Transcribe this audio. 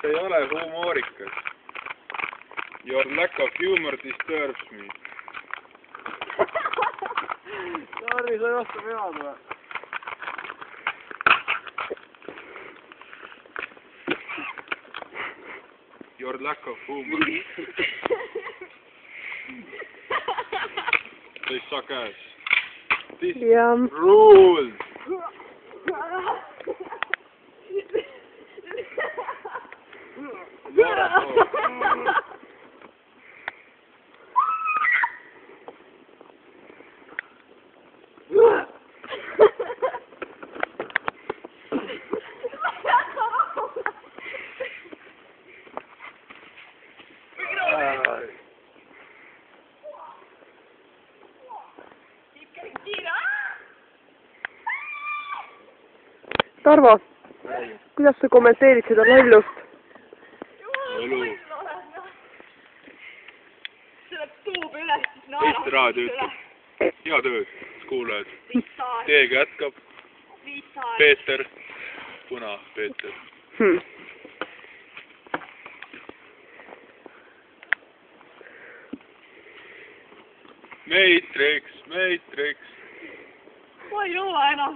ei ole humoorikas. Your lack of humor disturbs me. Tarvi, sa ei oska pead või? Your lack of humor. They suck ass. This rules. Tarvo, kuidas sa kommenteerid seda lollust? Eesti Raadio ütleb. Head ööd, kuulajad. Teiega jätkab Peeter, Puna-Peeter. Matrix. Ma ei jõua enam.